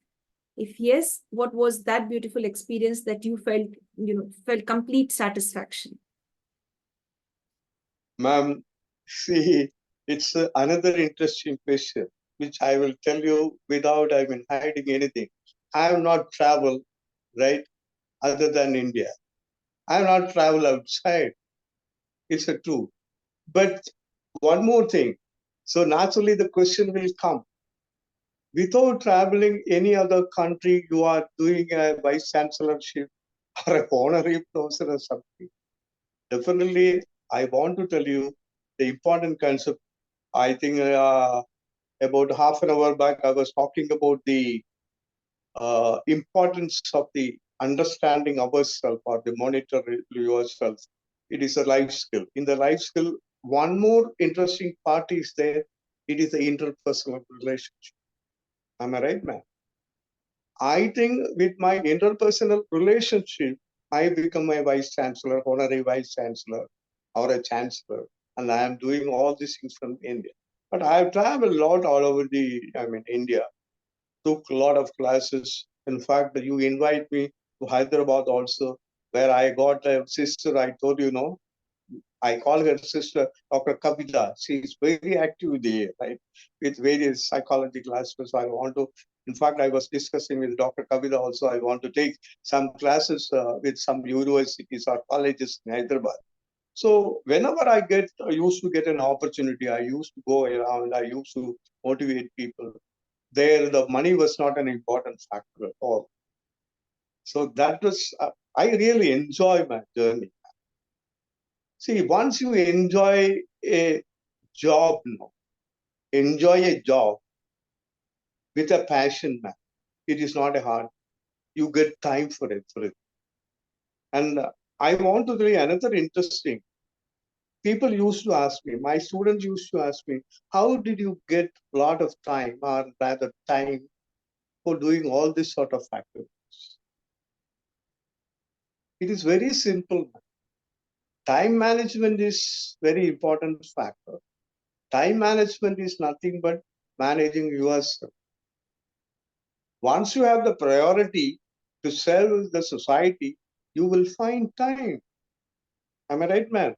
If yes, what was that beautiful experience that you felt complete satisfaction? Ma'am, see, it's another interesting question, which I will tell you without hiding anything. I have not traveled, right, other than India. I have not traveled outside. It's a true. But one more thing. So naturally the question will come. Without traveling any other country, you are doing a vice chancellorship or a honorary professor or something. Definitely, I want to tell you the important concept. I think about half an hour back, I was talking about the importance of the understanding ourselves or the monitor yourself. It is a life skill. In the life skill, one more interesting part is there. It is the interpersonal relationship. Am I right, man? I think with my interpersonal relationship, I become a vice chancellor, honorary vice chancellor, or a chancellor, and I am doing all these things from India. But I have traveled a lot all over India, took a lot of classes. In fact, you invite me to Hyderabad also, where I got a sister. I told you, no, I call her sister, Dr. Kavita. She is very active there, right, with various psychology classes. I want to, in fact, I was discussing with Dr. Kavita also. I want to take some classes with some universities or colleges in Hyderabad. So whenever I used to get an opportunity, I used to go around. I used to motivate people. There, the money was not an important factor at all. So that was, I really enjoy my journey. See, once you enjoy a job, enjoy a job with a passion, man, it is not a hard. You get time for it. And I want to tell you another interesting. People used to ask me, my students used to ask me, how did you get a lot of time, or rather time, for doing all this sort of activities? It is very simple. Time management is very important factor. Time management is nothing but managing yourself. Once you have the priority to serve the society, you will find time. Am I right, man?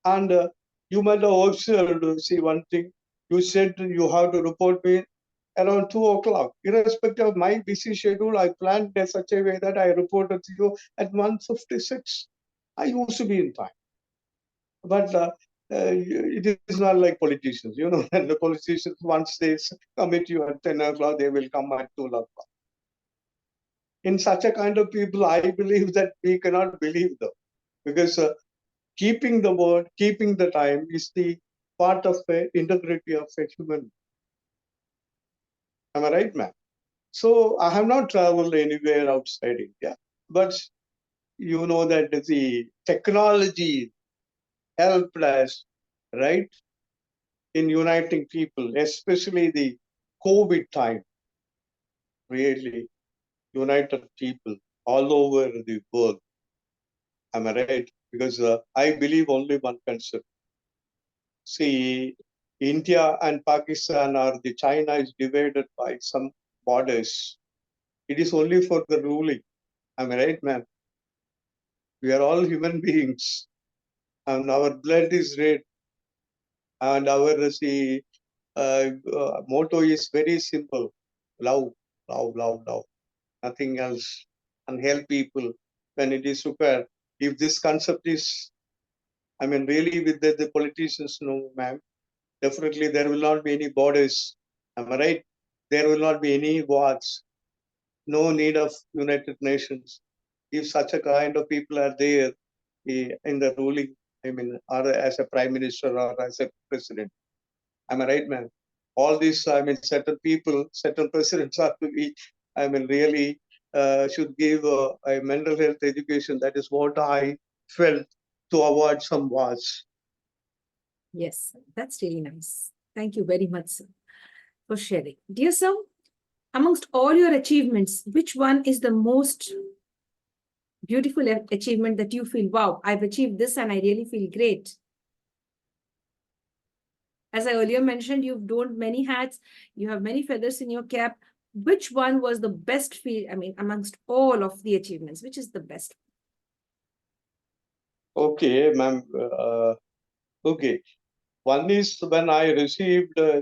And you might have observed, see one thing, you said you have to report me around 2 o'clock. Irrespective of my busy schedule, I planned in such a way that I reported to you at 1:56. I used to be in time. But it is not like politicians, and the politicians, once they commit you at 10 o'clock, they will come at 2 o'clock. In such a kind of people, I believe that we cannot believe them, because keeping the word, keeping the time is the part of the integrity of a human. Am I right, ma'am? So I have not traveled anywhere outside India, but you know that the technology helped us, right, in uniting people, especially the COVID time, really united people all over the world. Am I right? Because I believe only one concept. See, India and Pakistan, or the China is divided by some borders. It is only for the ruling. Am I right, ma'am? We are all human beings, and our blood is red, and our motto is very simple: love, love, love, love. Nothing else, and help people when it is required. If this concept is, really with the politicians, no, ma'am, definitely there will not be any borders. Am I right? There will not be any wars. No need of United Nations. If such a kind of people are there in the ruling, or as a prime minister or as a president. Am I right, ma'am? All these, certain people, certain presidents are to be, really should give a mental health education. That is what I felt to avoid some wars. Yes, that's really nice. Thank you very much, sir, for sharing. Dear sir, amongst all your achievements, which one is the most beautiful achievement that you feel, wow, I've achieved this and I really feel great? As I earlier mentioned, you've donned many hats, you have many feathers in your cap. Which one was the best feel? I mean, amongst all of the achievements, which is the best? Okay, ma'am. Okay. One is when I received the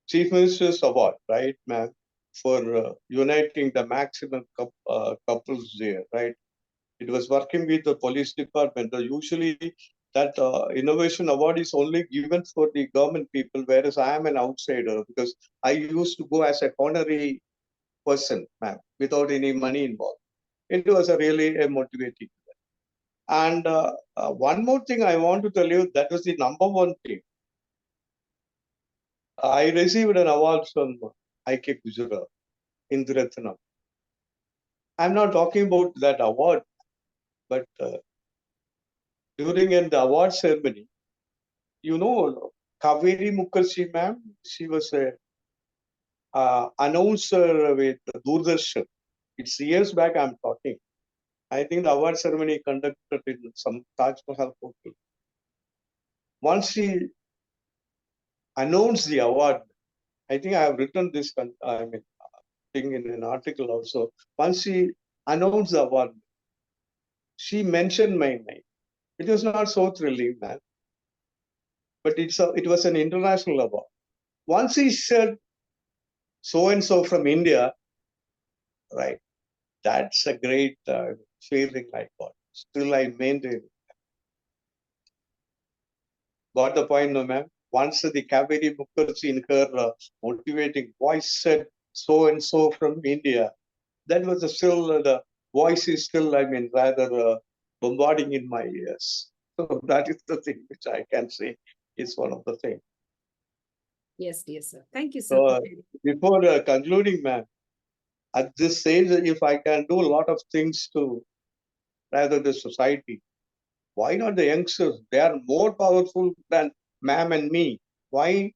Chief Minister's Award, right, ma'am, for uniting the maximum couples there, right? It was working with the police department. Usually, that innovation award is only given for the government people, whereas I am an outsider because I used to go as a honorary person, ma'am, without any money involved. It was a really a motivating. And one more thing I want to tell you, that was the number one thing. I received an award from IK Gujarat, Indrathanam. I'm not talking about that award, but during the award ceremony, you know, Kaveri Mukherjee, ma'am, she was a announcer with Doordarshan. It's years back I'm talking. I think the award ceremony conducted in some Taj Mahal hotel. Once she announced the award, I think I have written this thing in an article also. Once she announced the award, she mentioned my name. It was not so thrilling, man. But it was an international award. Once he said so and so from India, right? That's a great feeling I got. Still, I maintain. Got the point, no, ma'am? Once the Kaveri Mukherjee in her motivating voice said so and so from India, that was still the voice is still, rather bombarding in my ears. So that is the thing which I can say is one of the things. Yes, dear sir. Thank you, sir. So before concluding, ma'am, at this stage, if I can do a lot of things to rather the society, why not the youngsters? They are more powerful than ma'am and me. Why?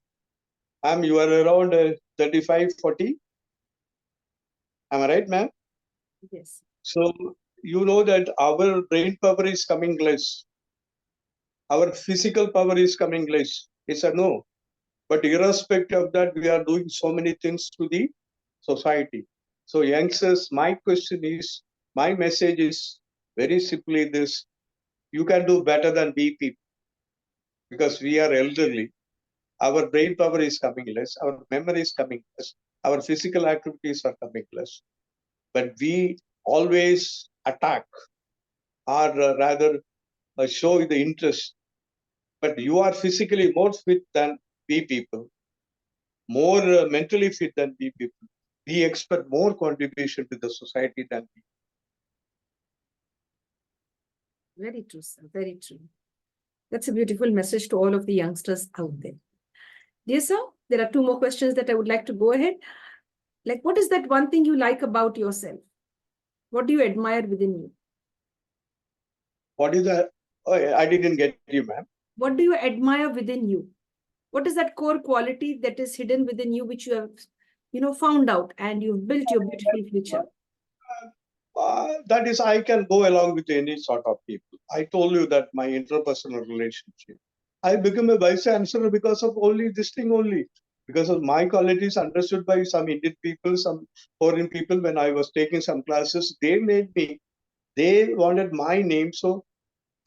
Ma'am, you are around 35, 40. Am I right, ma'am? Yes. So you know that our brain power is coming less. Our physical power is coming less. It's a no. But irrespective of that, we are doing so many things to the society. So youngsters, my question is, my message is very simply this: you can do better than we people because we are elderly. Our brain power is coming less. Our memory is coming less. Our physical activities are coming less. But we always attack or rather show the interest. But you are physically more fit than we people, more mentally fit than we people. We expect more contribution to the society than we. Very true, sir. Very true. That's a beautiful message to all of the youngsters out there. Dear sir, there are two more questions that I would like to go ahead. Like, what is that one thing you like about yourself? What do you admire within you? What is that? Oh, I didn't get you, ma'am. What do you admire within you? What is that core quality that is hidden within you, which you have, found out and you've built your beautiful future? That is, I can go along with any sort of people. I told you that my interpersonal relationship. I became a vice chancellor because of only this thing only. Because of my qualities understood by some Indian people, some foreign people. When I was taking some classes, they made me. They wanted my name, so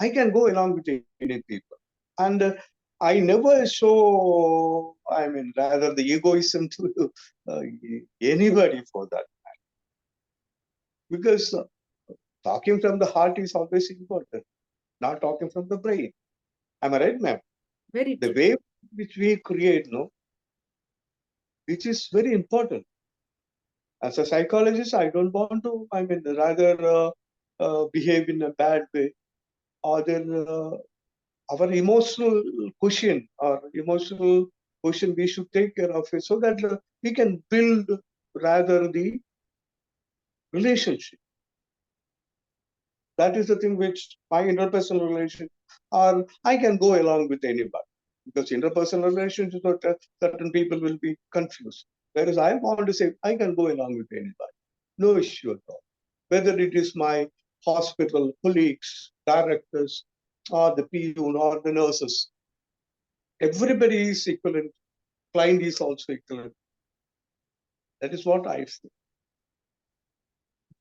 I can go along with Indian people. And I never show, rather the egoism to anybody for that. Because talking from the heart is always important, not talking from the brain. Am I right, ma'am? Very The true. way which we create, which is very important. As a psychologist, I don't want to, rather behave in a bad way, or then our emotional cushion or emotional question we should take care of it, so that we can build rather the relationship. That is the thing which my interpersonal relationship, or I can go along with anybody, because interpersonal relationships, certain people will be confused. Whereas I want to say I can go along with anybody, no issue at all. Whether it is my hospital colleagues, directors, or the peon or the nurses, everybody is equivalent. Client is also equivalent. That is what I feel.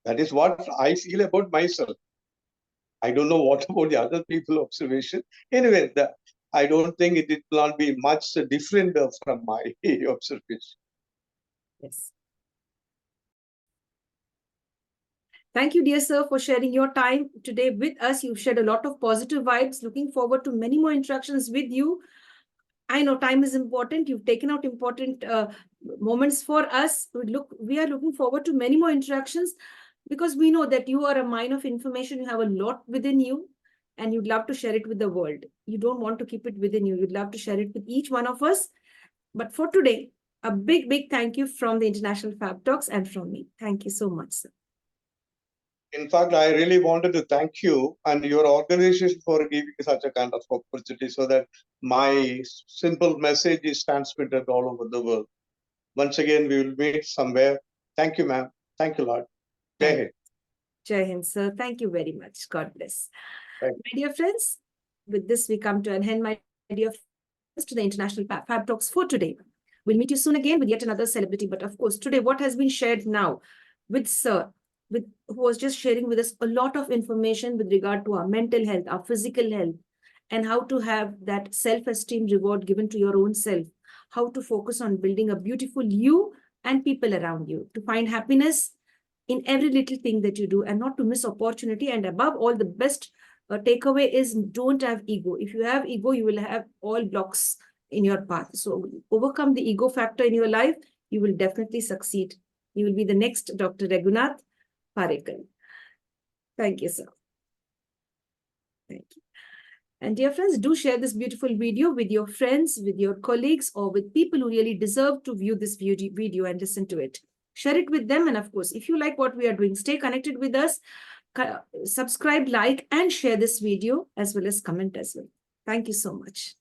That is what I feel about myself. I don't know what about the other people observation. Anyway, I don't think it will not be much different from my observation. Yes. Thank you, dear sir, for sharing your time today with us. You've shared a lot of positive vibes. Looking forward to many more interactions with you. I know time is important. You've taken out important moments for us. We are looking forward to many more interactions, because we know that you are a mine of information. You have a lot within you, and you'd love to share it with the world. You don't want to keep it within you. You'd love to share it with each one of us. But for today, a big, big thank you from the International Fab Talks and from me. Thank you so much, sir. In fact, I really wanted to thank you and your organization for giving such a kind of opportunity, so that my simple message is transmitted all over the world. Once again, we will meet somewhere. Thank you, ma'am. Thank you, Lord. Jai Hind. Jai Hind, sir. Thank you very much. God bless. Right. My dear friends, with this we come to an end, my dear friends, to the International Fab Talks for today. We'll meet you soon again with yet another celebrity. But of course, today, what has been shared now with Sir, who was just sharing with us a lot of information with regard to our mental health, our physical health, and how to have that self-esteem reward given to your own self, how to focus on building a beautiful you and people around you, to find happiness in every little thing that you do and not to miss opportunity. And above all, the best takeaway is don't have ego. If you have ego, you will have all blocks in your path. So overcome the ego factor in your life. You will definitely succeed. You will be the next Dr. Regunath Parakkal. Thank you, sir. Thank you. And dear friends, do share this beautiful video with your friends, with your colleagues, or with people who really deserve to view this video and listen to it. Share it with them. And of course, if you like what we are doing, stay connected with us. Subscribe, like, and share this video, as well as comment as well. Thank you so much.